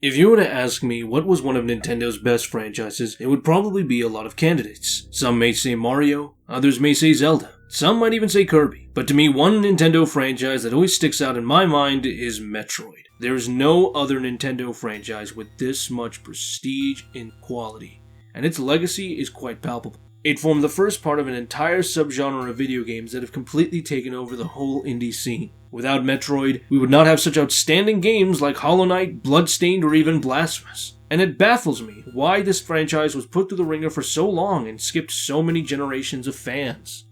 If you were to ask me what was one of Nintendo's best franchises, it would probably be a lot of candidates. Some may say Mario, others may say Zelda, some might even say Kirby. But to me, one Nintendo franchise that always sticks out in my mind is Metroid. There is no other Nintendo franchise with this much prestige and quality, and its legacy is quite palpable. It formed the first part of an entire subgenre of video games that have completely taken over the whole indie scene. Without Metroid, we would not have such outstanding games like Hollow Knight, Bloodstained, or even Blasphemous. And it baffles me why this franchise was put through the ringer for so long and skipped so many generations of fans.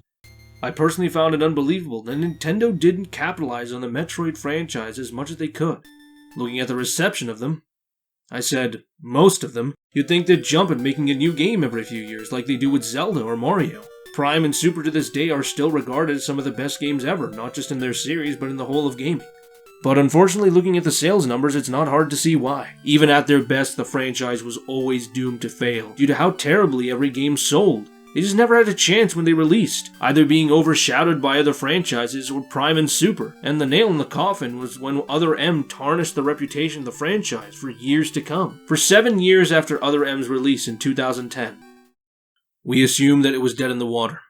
I personally found it unbelievable that Nintendo didn't capitalize on the Metroid franchise as much as they could. Looking at the reception of them, I said, most of them, you'd think they'd jump at making a new game every few years like they do with Zelda or Mario. Prime and Super to this day are still regarded as some of the best games ever, not just in their series, but in the whole of gaming. But unfortunately, looking at the sales numbers, it's not hard to see why. Even at their best, the franchise was always doomed to fail, due to how terribly every game sold. They just never had a chance when they released, either being overshadowed by other franchises or Prime and Super. And the nail in the coffin was when Other M tarnished the reputation of the franchise for years to come. For 7 years after Other M's release in 2010, we assumed that it was dead in the water.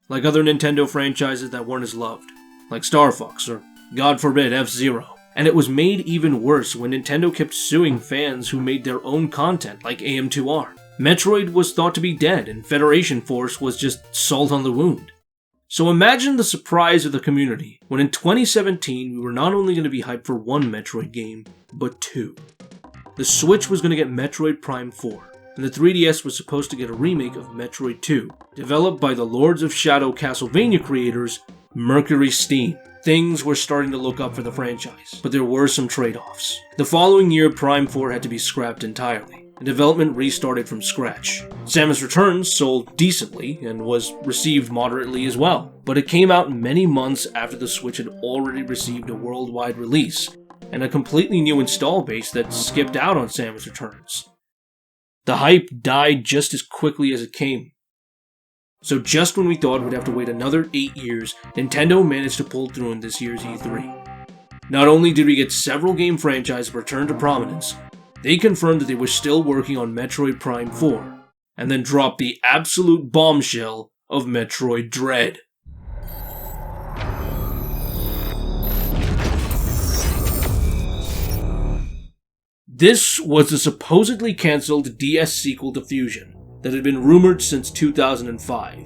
Like other Nintendo franchises that weren't as loved, like Star Fox or, God forbid, F-Zero. And it was made even worse when Nintendo kept suing fans who made their own content, like AM2R. Metroid was thought to be dead, and Federation Force was just salt on the wound. So imagine the surprise of the community when in 2017 we were not only going to be hyped for one Metroid game, but two. The Switch was going to get Metroid Prime 4, and the 3DS was supposed to get a remake of Metroid 2, developed by the Lords of Shadow Castlevania creators, Mercury Steam. Things were starting to look up for the franchise, but there were some trade-offs. The following year, Prime 4 had to be scrapped entirely, and development restarted from scratch. Samus Returns sold decently and was received moderately as well, but it came out many months after the Switch had already received a worldwide release, and a completely new install base that skipped out on Samus Returns. The hype died just as quickly as it came. So just when we thought we'd have to wait another 8 years, Nintendo managed to pull through in this year's E3. Not only did we get several game franchises return to prominence, they confirmed that they were still working on Metroid Prime 4, and then dropped the absolute bombshell of Metroid Dread. This was the supposedly cancelled DS sequel to Fusion that had been rumored since 2005.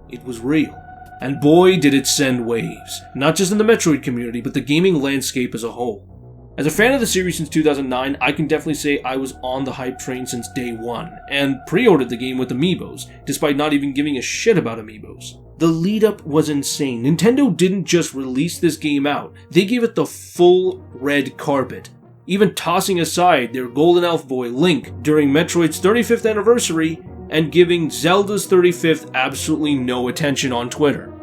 It was real. And boy did it send waves, not just in the Metroid community, but the gaming landscape as a whole. As a fan of the series since 2009, I can definitely say I was on the hype train since day one, and pre-ordered the game with amiibos, despite not even giving a shit about amiibos. The lead-up was insane. Nintendo didn't just release this game out, they gave it the full red carpet, even tossing aside their golden elf boy Link during Metroid's 35th anniversary and giving Zelda's 35th absolutely no attention on Twitter.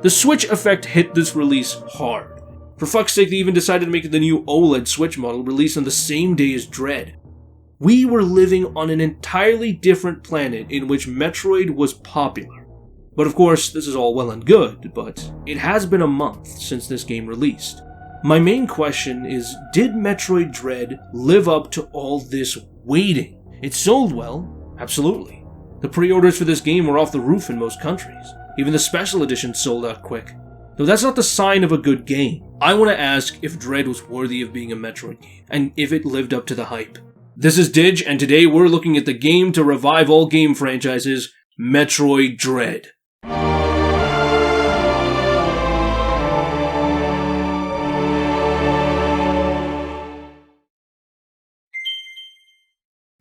The Switch effect hit this release hard. For fuck's sake, they even decided to make the new OLED Switch model release on the same day as Dread. We were living on an entirely different planet in which Metroid was popular. But of course, this is all well and good, but it has been a month since this game released. My main question is, did Metroid Dread live up to all this waiting? It sold well, absolutely. The pre-orders for this game were off the roof in most countries. Even the special edition sold out quick. Though that's not the sign of a good game. I want to ask if Dread was worthy of being a Metroid game, and if it lived up to the hype. This is Dig, and today we're looking at the game to revive all game franchises, Metroid Dread.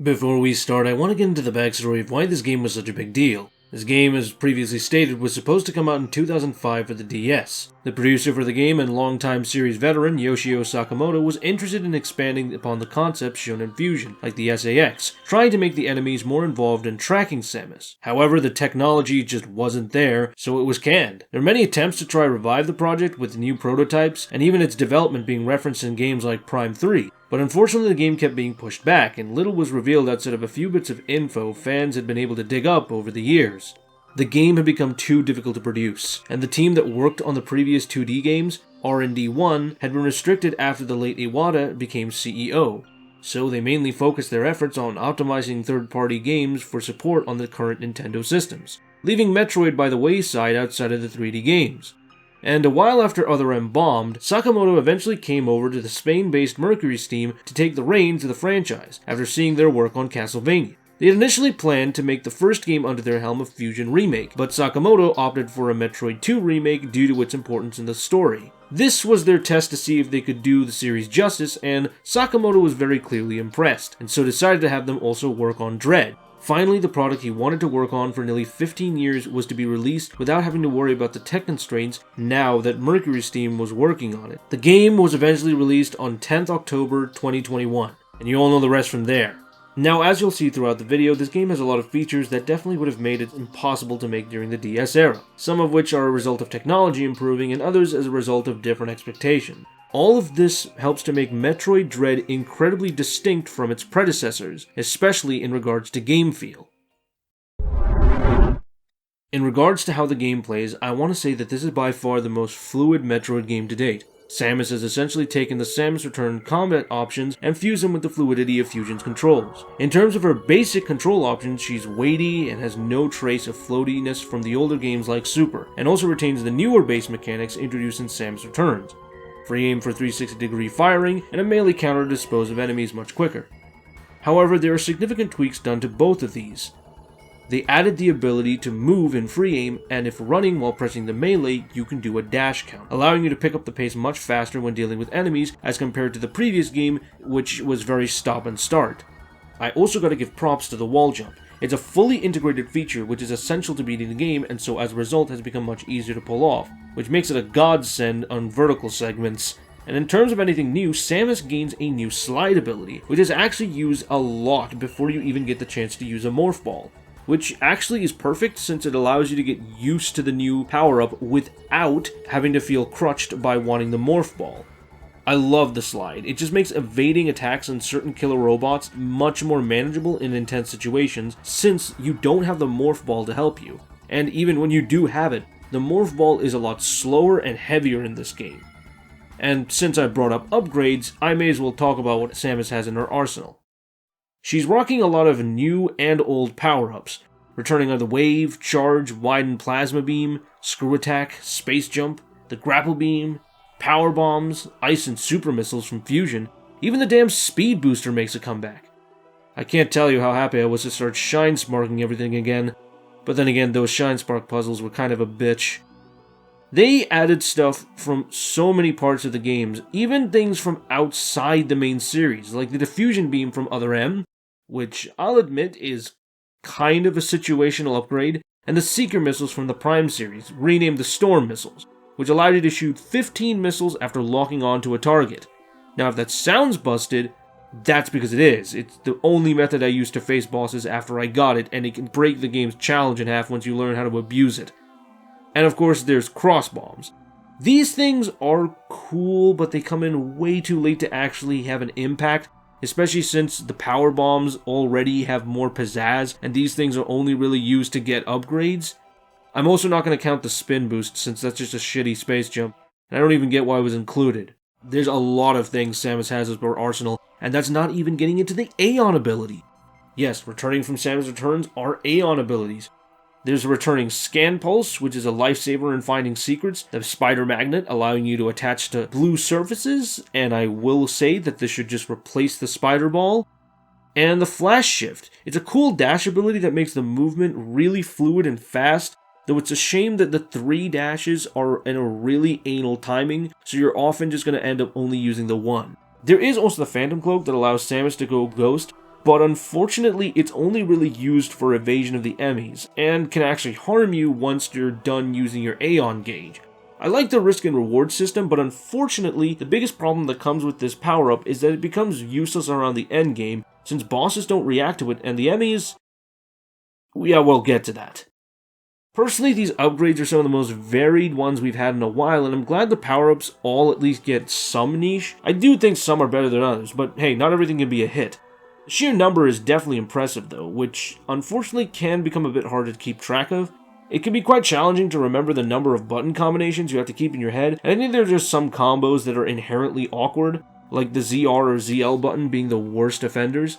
Before we start, I want to get into the backstory of why this game was such a big deal. This game, as previously stated, was supposed to come out in 2005 for the DS. The producer for the game and longtime series veteran Yoshio Sakamoto was interested in expanding upon the concepts shown in Fusion, like the SAX, trying to make the enemies more involved in tracking Samus. However, the technology just wasn't there, so it was canned. There were many attempts to try revive the project with new prototypes, and even its development being referenced in games like Prime 3. But unfortunately the game kept being pushed back, and little was revealed outside of a few bits of info fans had been able to dig up over the years. The game had become too difficult to produce, and the team that worked on the previous 2D games, R&D1, had been restricted after the late Iwata became CEO. so they mainly focused their efforts on optimizing third-party games for support on the current Nintendo systems, leaving Metroid by the wayside outside of the 3D games. And a while after Other M bombed, Sakamoto eventually came over to the Spain-based Mercury's team to take the reins of the franchise, after seeing their work on Castlevania. They had initially planned to make the first game under their helm a Fusion remake, but Sakamoto opted for a Metroid 2 remake due to its importance in the story. This was their test to see if they could do the series justice, and Sakamoto was very clearly impressed, and so decided to have them also work on Dread. Finally, the product he wanted to work on for nearly 15 years was to be released without having to worry about the tech constraints now that Mercury's team was working on it. The game was eventually released on 10th October 2021, and you all know the rest from there. Now, as you'll see throughout the video, this game has a lot of features that definitely would have made it impossible to make during the DS era, some of which are a result of technology improving and others as a result of different expectations. All of this helps to make Metroid Dread incredibly distinct from its predecessors, especially in regards to game feel. In regards to how the game plays, I want to say that this is by far the most fluid Metroid game to date. Samus has essentially taken the Samus Return combat options and fused them with the fluidity of Fusion's controls. In terms of her basic control options, she's weighty and has no trace of floatiness from the older games like Super, and also retains the newer base mechanics introduced in Samus Returns. Free aim for 360-degree firing, and a melee counter to dispose of enemies much quicker. However, there are significant tweaks done to both of these. They added the ability to move in free aim, and if running while pressing the melee, you can do a dash count, allowing you to pick up the pace much faster when dealing with enemies as compared to the previous game, which was very stop and start. I also gotta give props to the wall jump. It's a fully integrated feature which is essential to beating the game, and so as a result has become much easier to pull off, which makes it a godsend on vertical segments. And in terms of anything new, Samus gains a new slide ability, which is actually used a lot before you even get the chance to use a Morph Ball, which actually is perfect since it allows you to get used to the new power-up without having to feel crutched by wanting the Morph Ball. I love the slide. It just makes evading attacks on certain killer robots much more manageable in intense situations since you don't have the Morph Ball to help you. And even when you do have it, the Morph Ball is a lot slower and heavier in this game. And since I brought up upgrades, I may as well talk about what Samus has in her arsenal. She's rocking a lot of new and old power-ups, returning are the Wave, Charge, Widen Plasma Beam, Screw Attack, Space Jump, the Grapple Beam, Power Bombs, Ice and Super Missiles from Fusion. Even the damn Speed Booster makes a comeback. I can't tell you how happy I was to start Shine Sparking everything again, but then again, those Shine Spark puzzles were kind of a bitch. They added stuff from so many parts of the games, even things from outside the main series, like the Diffusion Beam from Other M, which I'll admit is kind of a situational upgrade, and the Seeker Missiles from the Prime series, renamed the Storm Missiles, which allowed you to shoot 15 missiles after locking onto a target. Now if that sounds busted, that's because it is. It's the only method I used to face bosses after I got it, and it can break the game's challenge in half once you learn how to abuse it. And of course there's Cross Bombs. These things are cool, but they come in way too late to actually have an impact, especially since the Power Bombs already have more pizzazz, and these things are only really used to get upgrades. I'm also not going to count the Spin Boost, since that's just a shitty space jump, and I don't even get why it was included. There's a lot of things Samus has as her arsenal, and that's not even getting into the Aeon ability. Yes, returning from Samus Returns are Aeon abilities. There's a returning Scan Pulse, which is a lifesaver in finding secrets, the Spider Magnet, allowing you to attach to blue surfaces, and I will say that this should just replace the Spider Ball, and the Flash Shift. It's a cool dash ability that makes the movement really fluid and fast, though it's a shame that the 3 dashes are in a really anal timing, so you're often just going to end up only using the 1. There is also the Phantom Cloak that allows Samus to go Ghost, but unfortunately it's only really used for evasion of the EMMIs, and can actually harm you once you're done using your Aeon gauge. I like the risk and reward system, but unfortunately the biggest problem that comes with this power-up is that it becomes useless around the endgame, since bosses don't react to it, and the EMMIs... yeah, we'll get to that. Personally, these upgrades are some of the most varied ones we've had in a while, and I'm glad the power-ups all at least get some niche. I do think some are better than others, but hey, not everything can be a hit. The sheer number is definitely impressive though, which unfortunately can become a bit hard to keep track of. It can be quite challenging to remember the number of button combinations you have to keep in your head, and I think there are just some combos that are inherently awkward. like the ZR or ZL button being the worst offenders.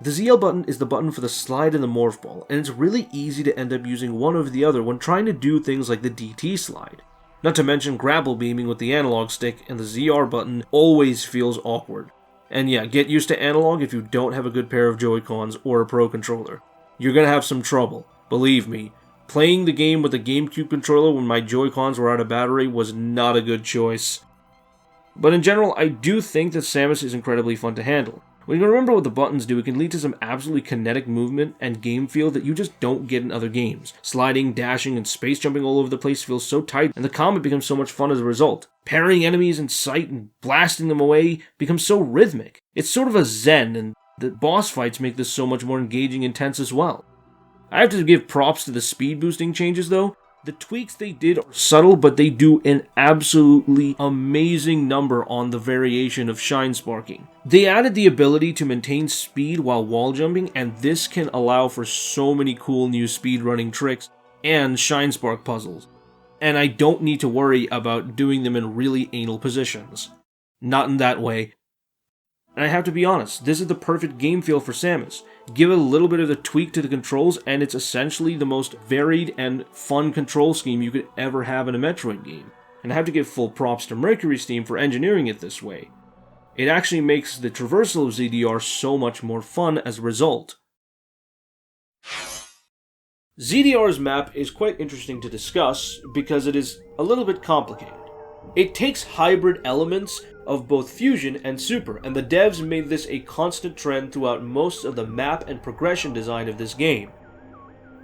The ZL button is the button for the slide and the morph ball, and it's really easy to end up using one over the other when trying to do things like the DT slide. Not to mention grapple beaming with the analog stick, and the ZR button always feels awkward. And yeah, get used to analog if you don't have a good pair of Joy-Cons or a Pro controller. You're gonna have some trouble, believe me. Playing the game with a GameCube controller when my Joy-Cons were out of battery was not a good choice. But in general, I do think that Samus is incredibly fun to handle. When you remember what the buttons do, it can lead to some absolutely kinetic movement and game feel that you just don't get in other games. Sliding, dashing, and space jumping all over the place feels so tight, and the combat becomes so much fun as a result. Parrying enemies in sight and blasting them away becomes so rhythmic. It's sort of a zen, and the boss fights make this so much more engaging and tense as well. I have to give props to the speed boosting changes though. The tweaks they did are subtle, but they do an absolutely amazing number on the variation of shine sparking. They added the ability to maintain speed while wall jumping, and this can allow for so many cool new speedrunning tricks and shine spark puzzles. And I don't need to worry about doing them in really anal positions. Not in that way. And I have to be honest, this is the perfect game feel for Samus. Give it a little bit of a tweak to the controls, and it's essentially the most varied and fun control scheme you could ever have in a Metroid game. And I have to give full props to Mercury's team for engineering it this way. It actually makes the traversal of ZDR so much more fun as a result. ZDR's map is quite interesting to discuss because it is a little bit complicated. It takes hybrid elements of both Fusion and Super, and the devs made this a constant trend throughout most of the map and progression design of this game.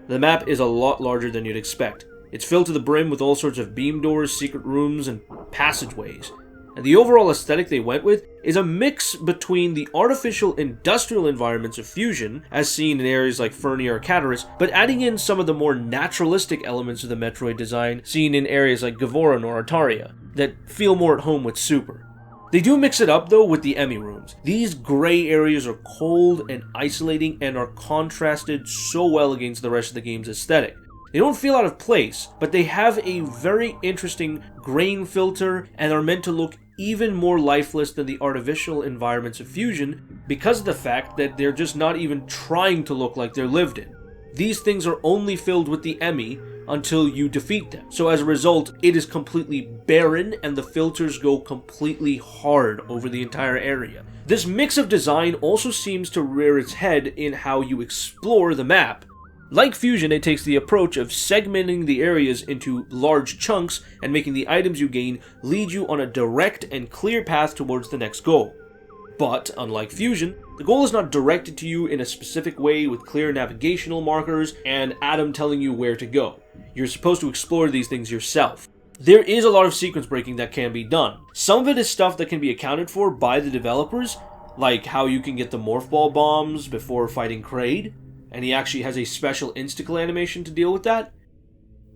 The map is a lot larger than you'd expect. It's filled to the brim with all sorts of beam doors, secret rooms, and passageways. And the overall aesthetic they went with is a mix between the artificial industrial environments of Fusion, as seen in areas like Fernia or Cataris, but adding in some of the more naturalistic elements of the Metroid design seen in areas like Gavoran or Artaria, that feel more at home with Super. They do mix it up though with the EMMI rooms. These grey areas are cold and isolating and are contrasted so well against the rest of the game's aesthetic. They don't feel out of place, but they have a very interesting grain filter and are meant to look even more lifeless than the artificial environments of Fusion because of the fact that they're just not even trying to look like they're lived in. These things are only filled with the EMMI until you defeat them. So as a result, it is completely barren and the filters go completely hard over the entire area. This mix of design also seems to rear its head in how you explore the map. Like Fusion, it takes the approach of segmenting the areas into large chunks and making the items you gain lead you on a direct and clear path towards the next goal. But, unlike Fusion, the goal is not directed to you in a specific way with clear navigational markers and Adam telling you where to go. You're supposed to explore these things yourself. There is a lot of sequence breaking that can be done. Some of it is stuff that can be accounted for by the developers, like how you can get the Morph Ball bombs before fighting Kraid, and he actually has a special insticle animation to deal with that.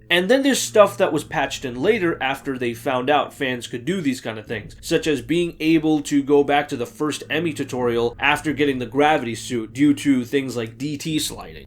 And then there's stuff that was patched in later after they found out fans could do these kind of things, such as being able to go back to the first EMMI tutorial after getting the gravity suit due to things like DT sliding.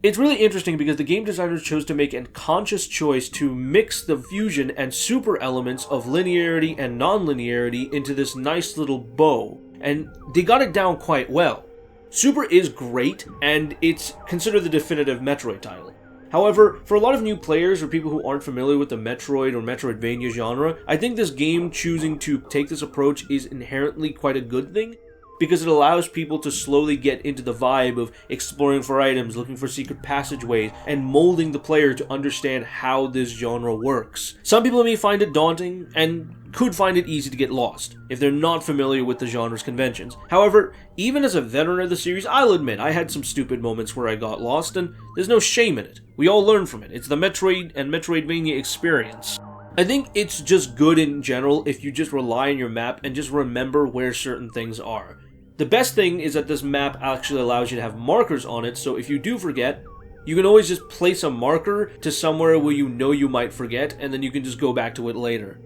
It's really interesting because the game designers chose to make a conscious choice to mix the Fusion and Super elements of linearity and non-linearity into this nice little bow, and they got it down quite well. Super is great, and it's considered the definitive Metroid title. However, for a lot of new players or people who aren't familiar with the Metroid or Metroidvania genre, I think this game choosing to take this approach is inherently quite a good thing, because it allows people to slowly get into the vibe of exploring for items, looking for secret passageways, and molding the player to understand how this genre works. Some people may find it daunting, and could find it easy to get lost, if they're not familiar with the genre's conventions. However, even as a veteran of the series, I'll admit I had some stupid moments where I got lost, and there's no shame in it. We all learn from it. It's the Metroid and Metroidvania experience. I think it's just good in general if you just rely on your map and just remember where certain things are. The best thing is that this map actually allows you to have markers on it, so if you do forget, you can always just place a marker to somewhere where you know you might forget, and then you can just go back to it later.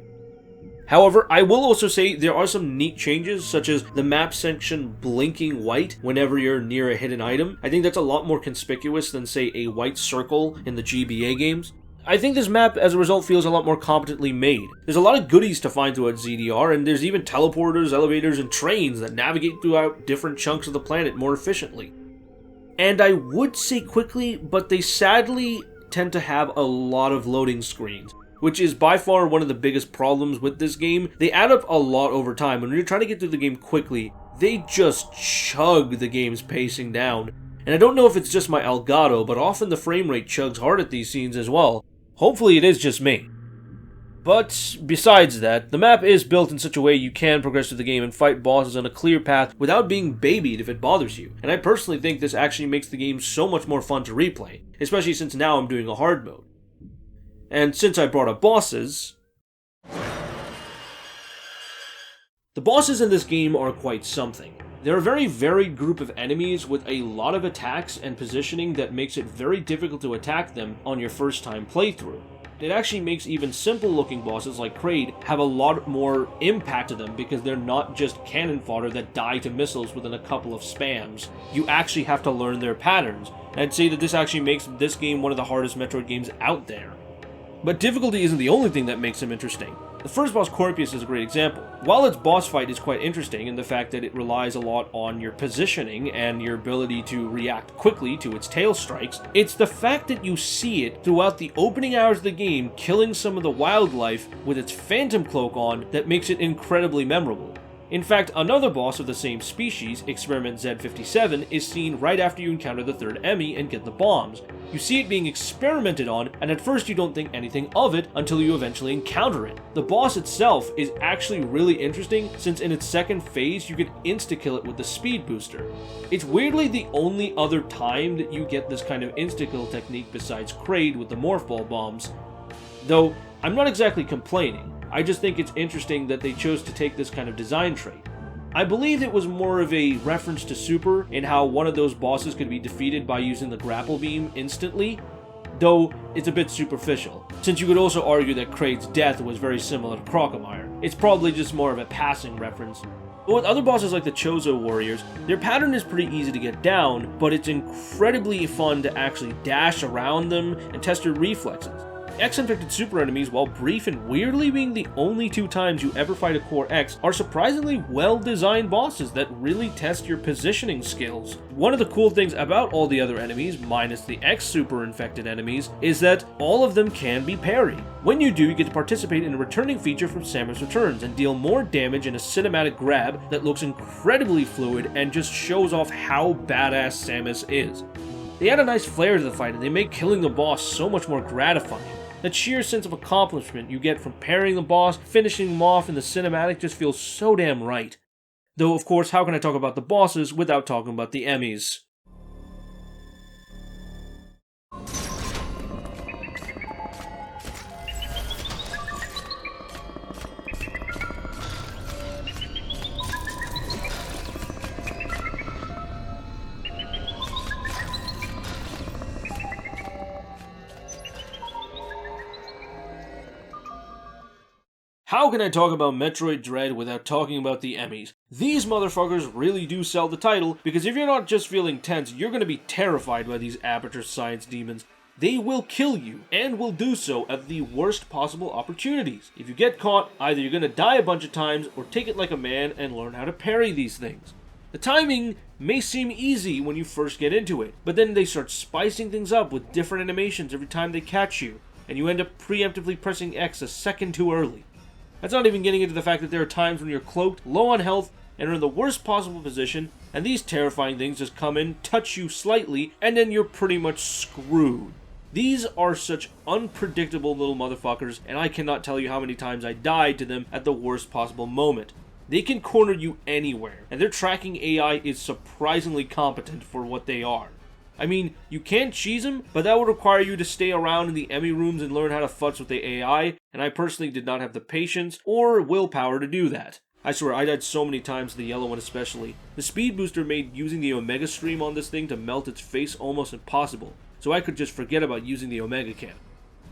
However, I will also say there are some neat changes, such as the map section blinking white whenever you're near a hidden item. I think that's a lot more conspicuous than, say, a white circle in the GBA games. I think this map, as a result, feels a lot more competently made. There's a lot of goodies to find throughout ZDR, and there's even teleporters, elevators, and trains that navigate throughout different chunks of the planet more efficiently. And I would say quickly, but they sadly tend to have a lot of loading screens, which is by far one of the biggest problems with this game. They add up a lot over time, and when you're trying to get through the game quickly, they just chug the game's pacing down. And I don't know if it's just my Elgato, but often the frame rate chugs hard at these scenes as well. Hopefully it is just me. But besides that, the map is built in such a way you can progress through the game and fight bosses on a clear path without being babied if it bothers you. And I personally think this actually makes the game so much more fun to replay, especially since now I'm doing a hard mode. And since I brought up bosses, the bosses in this game are quite something. They're a very varied group of enemies with a lot of attacks and positioning that makes it very difficult to attack them on your first time playthrough. It actually makes even simple looking bosses like Kraid have a lot more impact to them because they're not just cannon fodder that die to missiles within a couple of spams. You actually have to learn their patterns, and I'd say that this actually makes this game one of the hardest Metroid games out there. But difficulty isn't the only thing that makes him interesting. The first boss, Corpius, is a great example. While its boss fight is quite interesting in the fact that it relies a lot on your positioning and your ability to react quickly to its tail strikes, it's the fact that you see it throughout the opening hours of the game killing some of the wildlife with its phantom cloak on that makes it incredibly memorable. In fact, another boss of the same species, Experiment Z57, is seen right after you encounter the third EMMI and get the bombs. You see it being experimented on, and at first you don't think anything of it until you eventually encounter it. The boss itself is actually really interesting, since in its second phase you can insta-kill it with the speed booster. It's weirdly the only other time that you get this kind of insta-kill technique besides Kraid with the Morph Ball bombs. Though, I'm not exactly complaining. I just think it's interesting that they chose to take this kind of design trait. I believe it was more of a reference to Super in how one of those bosses could be defeated by using the grapple beam instantly, though it's a bit superficial, since you could also argue that Kraid's death was very similar to Crocomire. It's probably just more of a passing reference. But with other bosses like the Chozo Warriors, their pattern is pretty easy to get down, but it's incredibly fun to actually dash around them and test your reflexes. X-infected super enemies, while brief and weirdly being the only two times you ever fight a Core X, are surprisingly well-designed bosses that really test your positioning skills. One of the cool things about all the other enemies, minus the X-super infected enemies, is that all of them can be parried. When you do, you get to participate in a returning feature from Samus Returns and deal more damage in a cinematic grab that looks incredibly fluid and just shows off how badass Samus is. They add a nice flair to the fight and they make killing the boss so much more gratifying. That sheer sense of accomplishment you get from parrying the boss, finishing them off in the cinematic just feels so damn right. Though, of course, how can I talk about the bosses without talking about the EMMIs? How can I talk about Metroid Dread without talking about the EMMIs? These motherfuckers really do sell the title, because if you're not just feeling tense, you're gonna be terrified by these Aperture Science demons. They will kill you, and will do so at the worst possible opportunities. If you get caught, either you're gonna die a bunch of times, or take it like a man and learn how to parry these things. The timing may seem easy when you first get into it, but then they start spicing things up with different animations every time they catch you, and you end up preemptively pressing X a second too early. That's not even getting into the fact that there are times when you're cloaked, low on health, and are in the worst possible position, and these terrifying things just come in, touch you slightly, and then you're pretty much screwed. These are such unpredictable little motherfuckers, and I cannot tell you how many times I died to them at the worst possible moment. They can corner you anywhere, and their tracking AI is surprisingly competent for what they are. I mean, you can cheese them, but that would require you to stay around in the EMMI rooms and learn how to futz with the AI, and I personally did not have the patience or willpower to do that. I swear, I died so many times, the yellow one especially. The speed booster made using the Omega Stream on this thing to melt its face almost impossible, so I could just forget about using the Omega Cannon.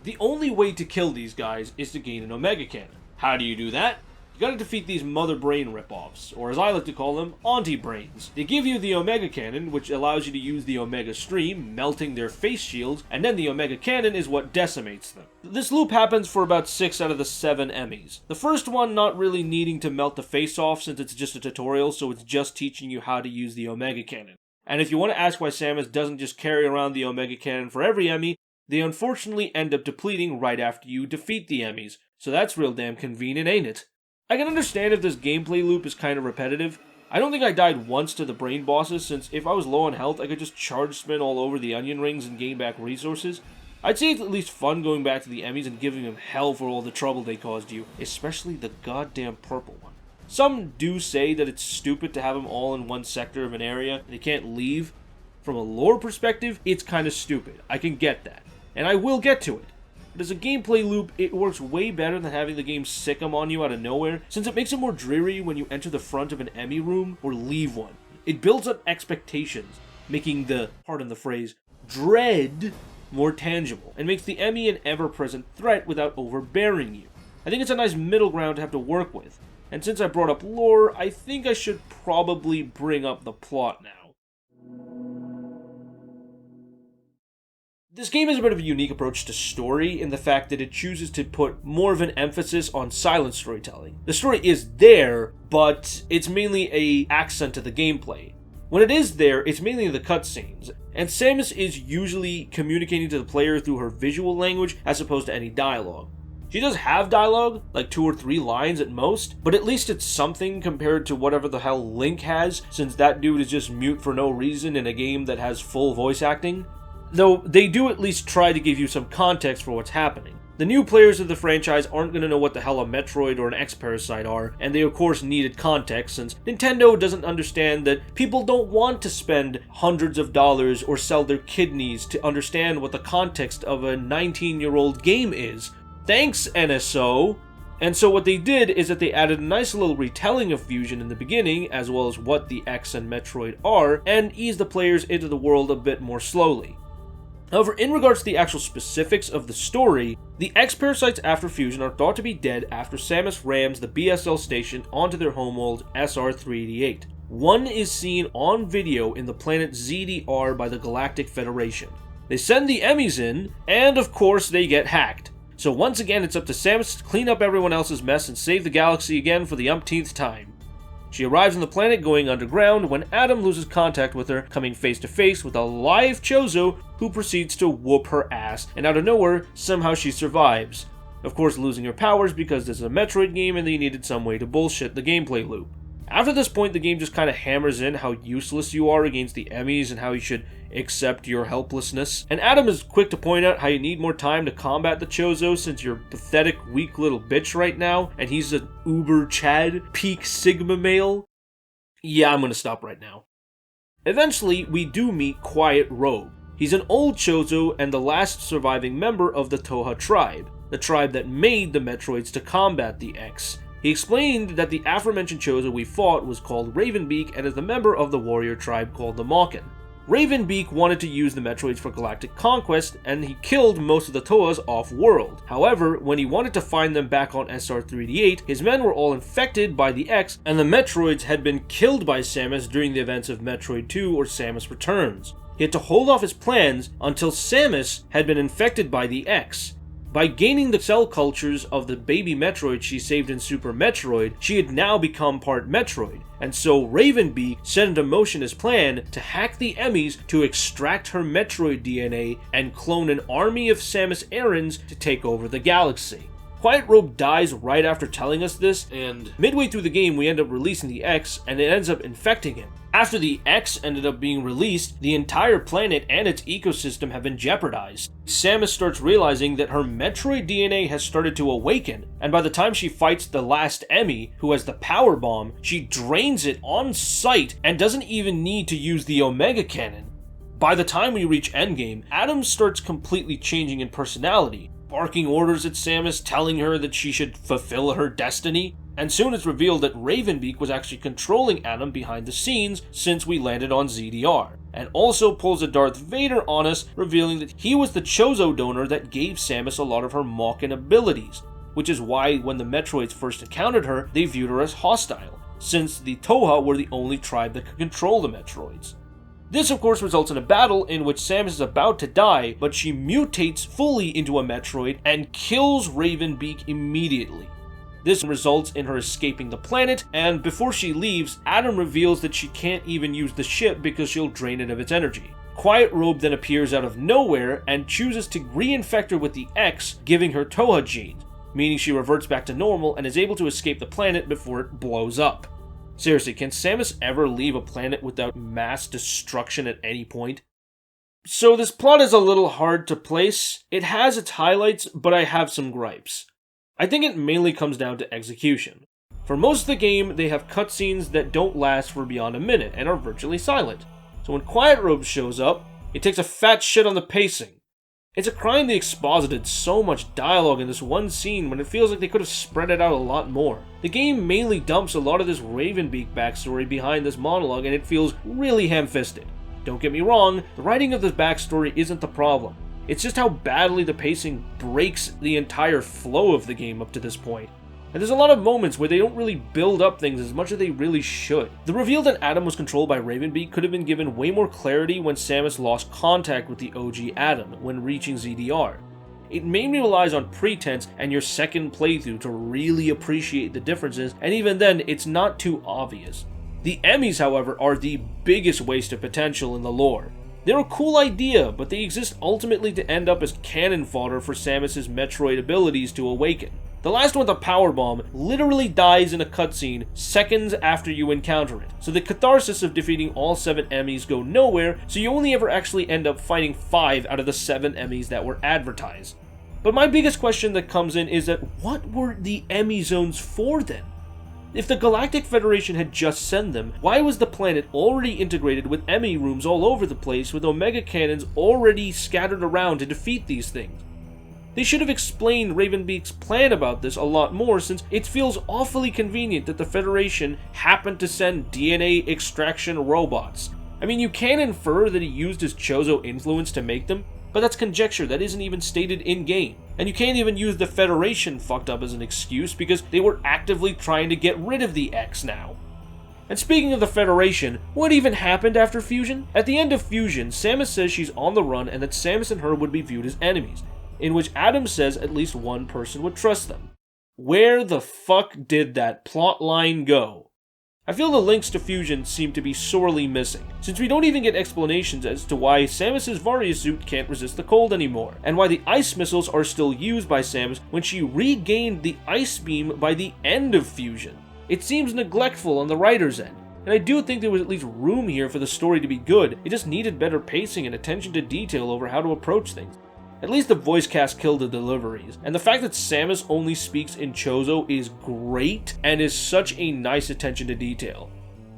The only way to kill these guys is to gain an Omega Cannon. How do you do that? You gotta defeat these Mother Brain ripoffs, or as I like to call them, Auntie Brains. They give you the Omega Cannon, which allows you to use the Omega Stream, melting their face shields, and then the Omega Cannon is what decimates them. This loop happens for about 6 out of the 7 EMMIs. The first one not really needing to melt the face off since it's just a tutorial, so it's just teaching you how to use the Omega Cannon. And if you want to ask why Samus doesn't just carry around the Omega Cannon for every EMMI, they unfortunately end up depleting right after you defeat the EMMIs, so that's real damn convenient, ain't it? I can understand if this gameplay loop is kind of repetitive. I don't think I died once to the brain bosses, since if I was low on health, I could just charge spin all over the onion rings and gain back resources. I'd say it's at least fun going back to the EMMIs and giving them hell for all the trouble they caused you, especially the goddamn purple one. Some do say that it's stupid to have them all in one sector of an area, and they can't leave. From a lore perspective, it's kind of stupid. I can get that. And I will get to it. But as a gameplay loop, it works way better than having the game sick 'em on you out of nowhere, since it makes it more dreary when you enter the front of an EMMI room or leave one. It builds up expectations, making the, pardon the phrase, dread more tangible, and makes the EMMI an ever-present threat without overbearing you. I think it's a nice middle ground to have to work with. And since I brought up lore, I think I should probably bring up the plot now. This game has a bit of a unique approach to story in the fact that it chooses to put more of an emphasis on silent storytelling. The story is there, but it's mainly an accent to the gameplay. When it is there, it's mainly the cutscenes, and Samus is usually communicating to the player through her visual language as opposed to any dialogue. She does have dialogue, like 2 or 3 lines at most, but at least it's something compared to whatever the hell Link has, since that dude is just mute for no reason in a game that has full voice acting. Though they do at least try to give you some context for what's happening. The new players of the franchise aren't going to know what the hell a Metroid or an X-Parasite are, and they of course needed context since Nintendo doesn't understand that people don't want to spend hundreds of dollars or sell their kidneys to understand what the context of a 19-year-old game is. Thanks, NSO! And so what they did is that they added a nice little retelling of Fusion in the beginning, as well as what the X and Metroid are, and eased the players into the world a bit more slowly. However, in regards to the actual specifics of the story, the X-Parasites after Fusion are thought to be dead after Samus rams the BSL station onto their homeworld SR-388. One is seen on video in the planet ZDR by the Galactic Federation. They send the EMMIs in, and of course they get hacked. So once again, it's up to Samus to clean up everyone else's mess and save the galaxy again for the umpteenth time. She arrives on the planet going underground when Adam loses contact with her, coming face to face with a live Chozo who proceeds to whoop her ass, and out of nowhere, somehow she survives. Of course losing her powers because this is a Metroid game and they needed some way to bullshit the gameplay loop. After this point, the game just kind of hammers in how useless you are against the EMMIs and how you should accept your helplessness. And Adam is quick to point out how you need more time to combat the Chozo since you're a pathetic, weak little bitch right now, and he's an uber Chad, peak Sigma male. Yeah, I'm gonna stop right now. Eventually, we do meet Quiet Rogue. He's an old Chozo and the last surviving member of the Toha tribe, the tribe that made the Metroids to combat the X. He explained that the aforementioned Chozo we fought was called Ravenbeak and is a member of the warrior tribe called the Malkin. Ravenbeak wanted to use the Metroids for galactic conquest, and he killed most of the Toas off-world. However, when he wanted to find them back on SR-388, his men were all infected by the X, and the Metroids had been killed by Samus during the events of Metroid 2 or Samus Returns. He had to hold off his plans until Samus had been infected by the X. By gaining the cell cultures of the baby Metroid she saved in Super Metroid, she had now become part Metroid, and so Ravenbeak set into motion his plan to hack the EMMIs to extract her Metroid DNA and clone an army of Samus Arans to take over the galaxy. Quiet Rogue dies right after telling us this, and midway through the game we end up releasing the X, and it ends up infecting him. After the X ended up being released, the entire planet and its ecosystem have been jeopardized. Samus starts realizing that her Metroid DNA has started to awaken, and by the time she fights the last EMMI, who has the power bomb, she drains it on sight and doesn't even need to use the Omega Cannon. By the time we reach Endgame, Adam starts completely changing in personality, barking orders at Samus, telling her that she should fulfill her destiny. And soon it's revealed that Ravenbeak was actually controlling Adam behind the scenes since we landed on ZDR, and also pulls a Darth Vader on us, revealing that he was the Chozo donor that gave Samus a lot of her Malkin abilities. which is why when the Metroids first encountered her, they viewed her as hostile, since the Toha were the only tribe that could control the Metroids. This of course results in a battle in which Samus is about to die, but she mutates fully into a Metroid and kills Ravenbeak immediately. This results in her escaping the planet, and before she leaves, Adam reveals that she can't even use the ship because she'll drain it of its energy. Quiet Robe then appears out of nowhere and chooses to reinfect her with the X, giving her Toha genes, meaning she reverts back to normal and is able to escape the planet before it blows up. Seriously, can Samus ever leave a planet without mass destruction at any point? So this plot is a little hard to place. It has its highlights, but I have some gripes. I think it mainly comes down to execution. For most of the game, they have cutscenes that don't last for beyond a minute and are virtually silent. So when Quiet Robe shows up, it takes a fat shit on the pacing. It's a crime they exposited so much dialogue in this one scene when it feels like they could have spread it out a lot more. The game mainly dumps a lot of this Ravenbeak backstory behind this monologue and it feels really ham-fisted. Don't get me wrong, the writing of this backstory isn't the problem. It's just how badly the pacing breaks the entire flow of the game up to this point. And there's a lot of moments where they don't really build up things as much as they really should. The reveal that Adam was controlled by Ravenbeak could have been given way more clarity when Samus lost contact with the OG Adam when reaching ZDR. It mainly relies on pretense and your second playthrough to really appreciate the differences, and even then, it's not too obvious. The EMMIs, however, are the biggest waste of potential in the lore. They're a cool idea, but they exist ultimately to end up as cannon fodder for Samus's Metroid abilities to awaken. The last one, the Power Bomb, literally dies in a cutscene seconds after you encounter it, so the catharsis of defeating all 7 EMMIs go nowhere, so you only ever actually end up fighting 5 out of the 7 EMMIs that were advertised. But my biggest question that comes in is that what were the EMMI zones for then? If the Galactic Federation had just sent them, why was the planet already integrated with EMMI rooms all over the place with Omega Cannons already scattered around to defeat these things? They should have explained Ravenbeak's plan about this a lot more, since it feels awfully convenient that the Federation happened to send DNA extraction robots. I mean, you can infer that he used his Chozo influence to make them, but that's conjecture that isn't even stated in-game. And you can't even use the Federation fucked up as an excuse because they were actively trying to get rid of the X now. And speaking of the Federation, what even happened after Fusion? At the end of Fusion, Samus says she's on the run and that Samus and her would be viewed as enemies, in which Adam says at least one person would trust them. Where the fuck did that plot line go? I feel the links to Fusion seem to be sorely missing, since we don't even get explanations as to why Samus's Varia suit can't resist the cold anymore, and why the ice missiles are still used by Samus when she regained the ice beam by the end of Fusion. It seems neglectful on the writer's end, and I do think there was at least room here for the story to be good. It just needed better pacing and attention to detail over how to approach things. At least the voice cast killed the deliveries, and the fact that Samus only speaks in Chozo is great and is such a nice attention to detail.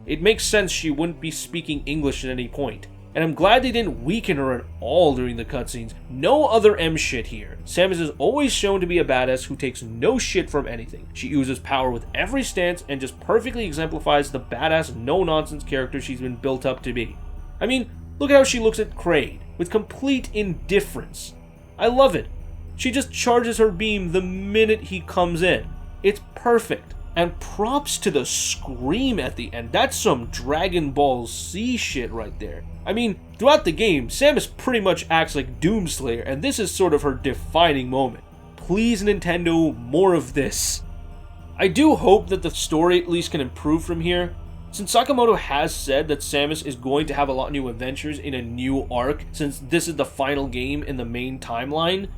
It makes sense she wouldn't be speaking English at any point, and I'm glad they didn't weaken her at all during the cutscenes. No other M shit here. Samus is always shown to be a badass who takes no shit from anything. She uses power with every stance and just perfectly exemplifies the badass no-nonsense character she's been built up to be. I mean, look at how she looks at Kraid, with complete indifference. I love it. She just charges her beam the minute he comes in. It's perfect. And props to the scream at the end. That's some Dragon Ball Z shit right there. I mean, throughout the game, Samus pretty much acts like Doomslayer, and this is sort of her defining moment. Please, Nintendo, more of this. I do hope that the story at least can improve from here. Since Sakamoto has said that Samus is going to have a lot of new adventures in a new arc, since this is the final game in the main timeline,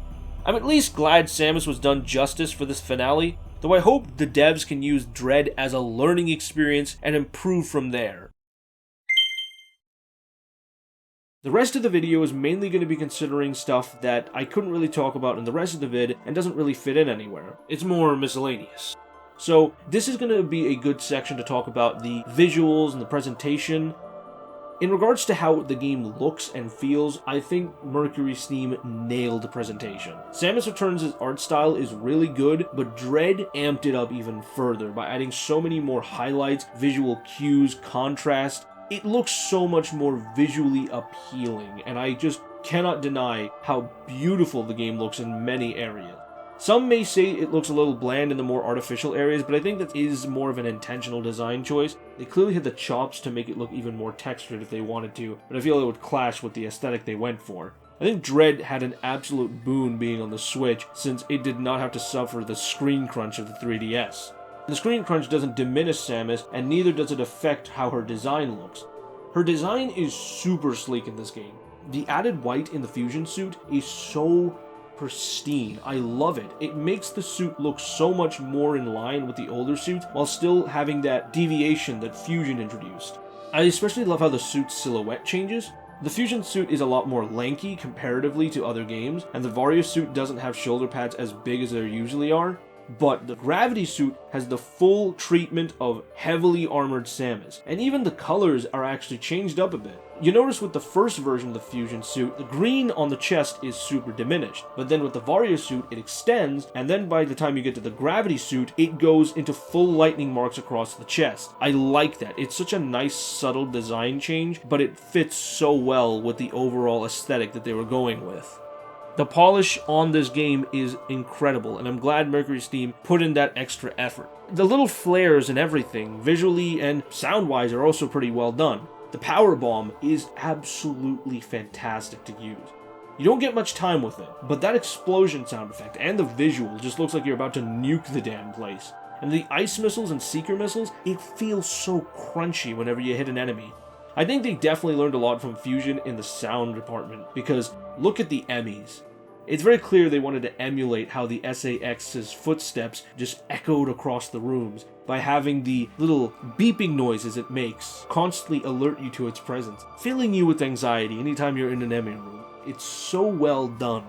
I'm at least glad Samus was done justice for this finale, though I hope the devs can use Dread as a learning experience and improve from there. The rest of the video is mainly going to be considering stuff that I couldn't really talk about in the rest of the vid and doesn't really fit in anywhere. It's more miscellaneous. So this is going to be a good section to talk about the visuals and the presentation. In regards to how the game looks and feels, I think Mercury Steam nailed the presentation. Samus Returns' art style is really good, but Dread amped it up even further by adding so many more highlights, visual cues, contrast. It looks so much more visually appealing, and I just cannot deny how beautiful the game looks in many areas. Some may say it looks a little bland in the more artificial areas, but I think that is more of an intentional design choice. They clearly had the chops to make it look even more textured if they wanted to, but I feel it would clash with the aesthetic they went for. I think Dread had an absolute boon being on the Switch, since it did not have to suffer the screen crunch of the 3DS. The screen crunch doesn't diminish Samus, and neither does it affect how her design looks. Her design is super sleek in this game. The added white in the fusion suit is so pristine. I love it. It makes the suit look so much more in line with the older suits, while still having that deviation that Fusion introduced. I especially love how the suit's silhouette changes. The Fusion suit is a lot more lanky comparatively to other games, and the Vario suit doesn't have shoulder pads as big as there usually are. But the Gravity suit has the full treatment of heavily armored Samus, and even the colors are actually changed up a bit. You notice with the first version of the Fusion suit, the green on the chest is super diminished, but then with the Vario suit it extends, and then by the time you get to the Gravity suit, it goes into full lightning marks across the chest. I like that. It's such a nice subtle design change, but it fits so well with the overall aesthetic that they were going with. The polish on this game is incredible, and I'm glad Mercury Steam put in that extra effort. The little flares and everything, visually and sound-wise, are also pretty well done. The power bomb is absolutely fantastic to use. You don't get much time with it, but that explosion sound effect and the visual just looks like you're about to nuke the damn place. And the ice missiles and seeker missiles, it feels so crunchy whenever you hit an enemy. I think they definitely learned a lot from Fusion in the sound department, because look at the EMMIs. It's very clear they wanted to emulate how the SAX's footsteps just echoed across the rooms by having the little beeping noises it makes constantly alert you to its presence, filling you with anxiety anytime you're in an EMMI room. It's so well done.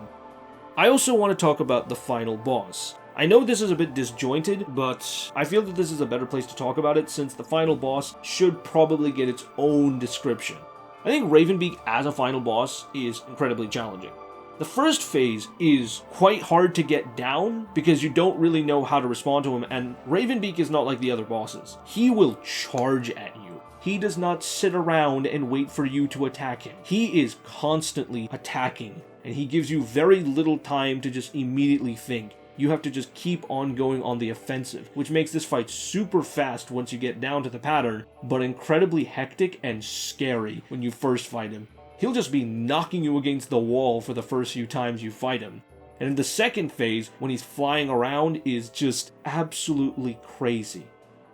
I also want to talk about the final boss. I know this is a bit disjointed, but I feel that this is a better place to talk about it since the final boss should probably get its own description. I think Ravenbeak as a final boss is incredibly challenging. The first phase is quite hard to get down because you don't really know how to respond to him, and Ravenbeak is not like the other bosses. He will charge at you. He does not sit around and wait for you to attack him. He is constantly attacking, and he gives you very little time to just immediately think. You have to just keep on going on the offensive, which makes this fight super fast once you get down to the pattern, but incredibly hectic and scary when you first fight him. He'll just be knocking you against the wall for the first few times you fight him. And in the second phase, when he's flying around, is just absolutely crazy.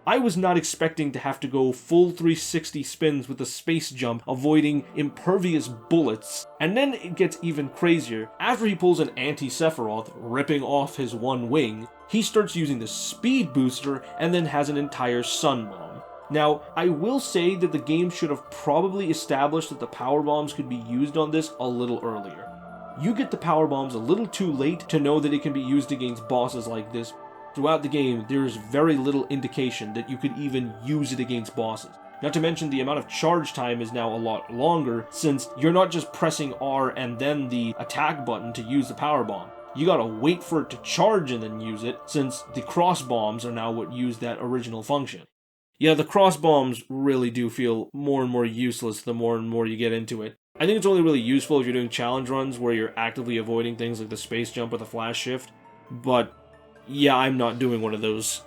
I was not expecting to have to go full 360 spins with a space jump, avoiding impervious bullets. And then it gets even crazier. After he pulls an anti-Sephiroth, ripping off his one wing, he starts using the speed booster and then has an entire sun bomb. Now, I will say that the game should have probably established that the power bombs could be used on this a little earlier. You get the power bombs a little too late to know that it can be used against bosses like this. Throughout the game, there is very little indication that you could even use it against bosses. Not to mention the amount of charge time is now a lot longer, since you're not just pressing R and then the attack button to use the power bomb. You gotta wait for it to charge and then use it, since the cross bombs are now what use that original function. Yeah, the cross bombs really do feel more and more useless the more and more you get into it. I think it's only really useful if you're doing challenge runs where you're actively avoiding things like the space jump or the flash shift, but yeah, I'm not doing one of those.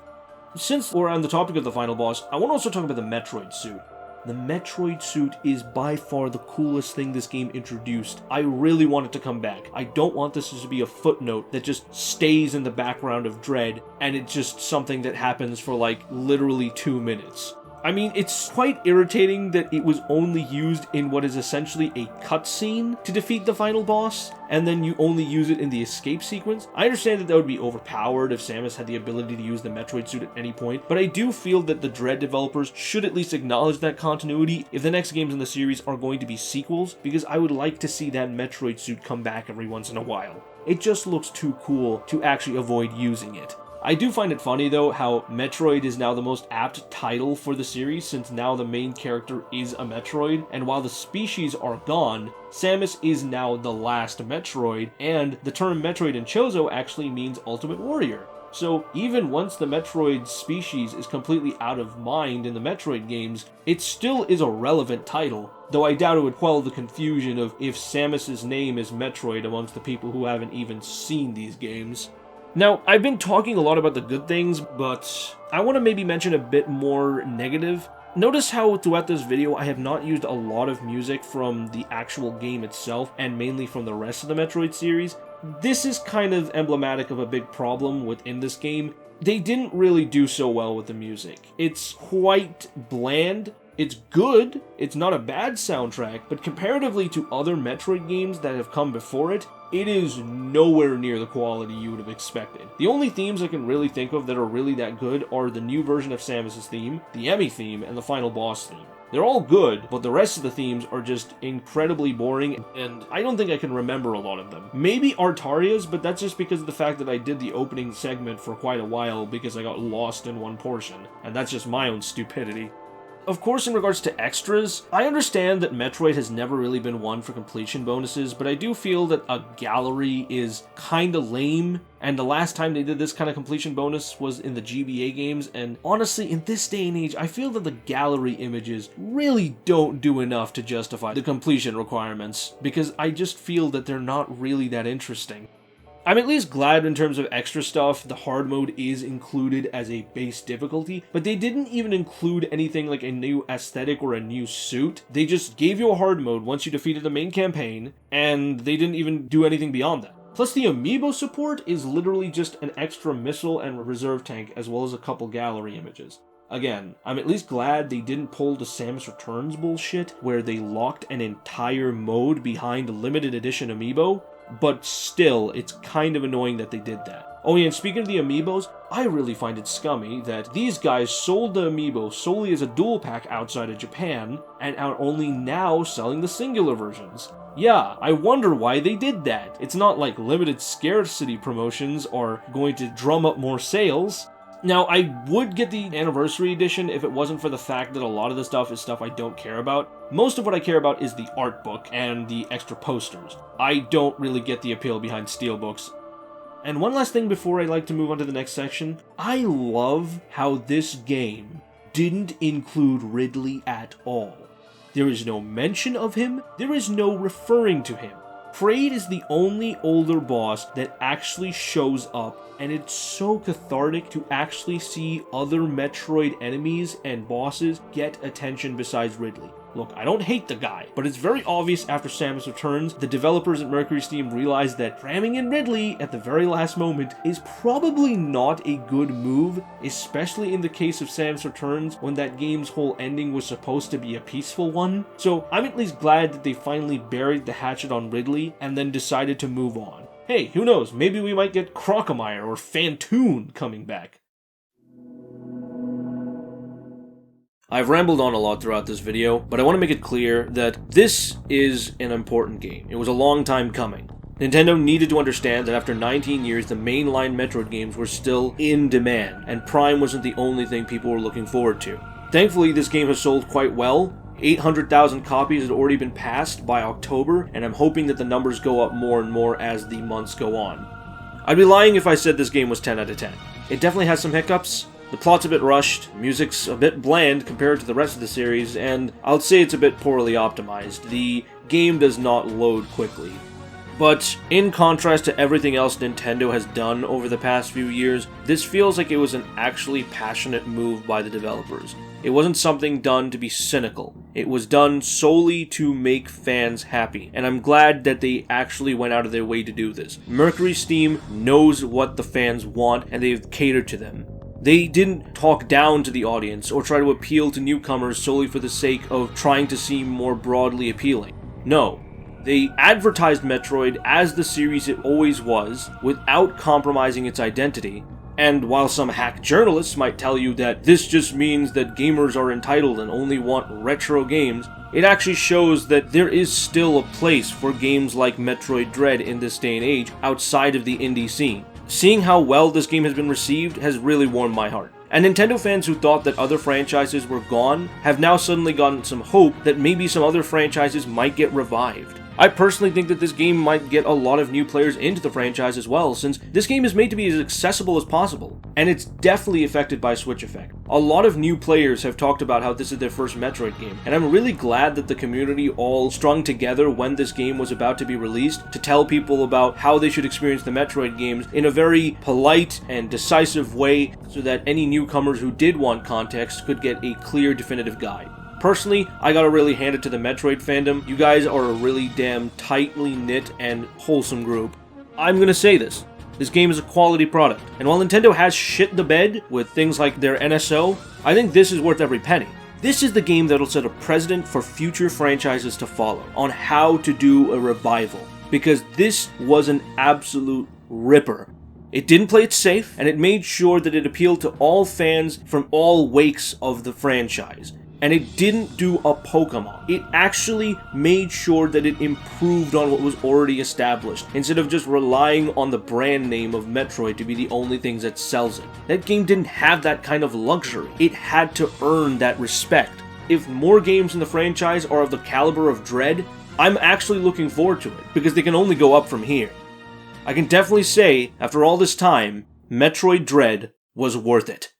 Since we're on the topic of the final boss, I want to also talk about the Metroid suit. The Metroid suit is by far the coolest thing this game introduced. I really want it to come back. I don't want this to be a footnote that just stays in the background of Dread, and it's just something that happens for like literally 2 minutes. I mean, it's quite irritating that it was only used in what is essentially a cutscene to defeat the final boss, and then you only use it in the escape sequence. I understand that would be overpowered if Samus had the ability to use the Metroid suit at any point, but I do feel that the Dread developers should at least acknowledge that continuity if the next games in the series are going to be sequels, because I would like to see that Metroid suit come back every once in a while. It just looks too cool to actually avoid using it. I do find it funny though how Metroid is now the most apt title for the series, since now the main character is a Metroid, and while the species are gone, Samus is now the last Metroid, and the term Metroid in Chozo actually means Ultimate Warrior. So even once the Metroid species is completely out of mind in the Metroid games, it still is a relevant title, though I doubt it would quell the confusion of if Samus's name is Metroid amongst the people who haven't even seen these games. Now, I've been talking a lot about the good things, but I want to maybe mention a bit more negative. Notice how throughout this video I have not used a lot of music from the actual game itself, and mainly from the rest of the Metroid series. This is kind of emblematic of a big problem within this game. They didn't really do so well with the music. It's quite bland. It's good, it's not a bad soundtrack, but comparatively to other Metroid games that have come before it, it is nowhere near the quality you would have expected. The only themes I can really think of that are really that good are the new version of Samus's theme, the EMMI theme, and the final boss theme. They're all good, but the rest of the themes are just incredibly boring, and I don't think I can remember a lot of them. Maybe Artaria's, but that's just because of the fact that I did the opening segment for quite a while because I got lost in one portion, and that's just my own stupidity. Of course, in regards to extras, I understand that Metroid has never really been one for completion bonuses, but I do feel that a gallery is kinda lame, and the last time they did this kind of completion bonus was in the GBA games, and honestly, in this day and age, I feel that the gallery images really don't do enough to justify the completion requirements, because I just feel that they're not really that interesting. I'm at least glad in terms of extra stuff, the hard mode is included as a base difficulty, but they didn't even include anything like a new aesthetic or a new suit. They just gave you a hard mode once you defeated the main campaign, and they didn't even do anything beyond that. Plus, the amiibo support is literally just an extra missile and reserve tank, as well as a couple gallery images. Again, I'm at least glad they didn't pull the Samus Returns bullshit, where they locked an entire mode behind a limited edition amiibo. But still, it's kind of annoying that they did that. Oh yeah, and speaking of the amiibos, I really find it scummy that these guys sold the amiibo solely as a dual pack outside of Japan, and are only now selling the singular versions. Yeah, I wonder why they did that. It's not like limited scarcity promotions are going to drum up more sales. Now, I would get the Anniversary Edition if it wasn't for the fact that a lot of the stuff is stuff I don't care about. Most of what I care about is the art book and the extra posters. I don't really get the appeal behind steelbooks. And one last thing before I like to move on to the next section. I love how this game didn't include Ridley at all. There is no mention of him, there is no referring to him. Kraid is the only older boss that actually shows up, and it's so cathartic to actually see other Metroid enemies and bosses get attention besides Ridley. Look, I don't hate the guy, but it's very obvious after Samus Returns, the developers at Mercury Steam realized that cramming in Ridley at the very last moment is probably not a good move, especially in the case of Samus Returns when that game's whole ending was supposed to be a peaceful one. So I'm at least glad that they finally buried the hatchet on Ridley and then decided to move on. Hey, who knows, maybe we might get Crocomire or Phantoon coming back. I've rambled on a lot throughout this video, but I want to make it clear that this is an important game. It was a long time coming. Nintendo needed to understand that after 19 years, the mainline Metroid games were still in demand, and Prime wasn't the only thing people were looking forward to. Thankfully, this game has sold quite well. 800,000 copies had already been passed by October, and I'm hoping that the numbers go up more and more as the months go on. I'd be lying if I said this game was 10 out of 10. It definitely has some hiccups. The plot's a bit rushed, music's a bit bland compared to the rest of the series, and I'll say it's a bit poorly optimized. The game does not load quickly. But in contrast to everything else Nintendo has done over the past few years, this feels like it was an actually passionate move by the developers. It wasn't something done to be cynical. It was done solely to make fans happy, and I'm glad that they actually went out of their way to do this. Mercury Steam knows what the fans want, and they've catered to them. They didn't talk down to the audience or try to appeal to newcomers solely for the sake of trying to seem more broadly appealing. No. They advertised Metroid as the series it always was, without compromising its identity. And while some hack journalists might tell you that this just means that gamers are entitled and only want retro games, it actually shows that there is still a place for games like Metroid Dread in this day and age outside of the indie scene. Seeing how well this game has been received has really warmed my heart. And Nintendo fans who thought that other franchises were gone have now suddenly gotten some hope that maybe some other franchises might get revived. I personally think that this game might get a lot of new players into the franchise as well, since this game is made to be as accessible as possible, and it's definitely affected by Switch Effect. A lot of new players have talked about how this is their first Metroid game, and I'm really glad that the community all strung together when this game was about to be released to tell people about how they should experience the Metroid games in a very polite and decisive way, so that any newcomers who did want context could get a clear, definitive guide. Personally, I gotta really hand it to the Metroid fandom. You guys are a really damn tightly knit and wholesome group. I'm gonna say this. This game is a quality product, and while Nintendo has shit the bed with things like their NSO, I think this is worth every penny. This is the game that'll set a precedent for future franchises to follow on how to do a revival, because this was an absolute ripper. It didn't play it safe, and it made sure that it appealed to all fans from all wakes of the franchise. And it didn't do a Pokemon. It actually made sure that it improved on what was already established, instead of just relying on the brand name of Metroid to be the only thing that sells it. That game didn't have that kind of luxury. It had to earn that respect. If more games in the franchise are of the caliber of Dread, I'm actually looking forward to it, because they can only go up from here. I can definitely say, after all this time, Metroid Dread was worth it.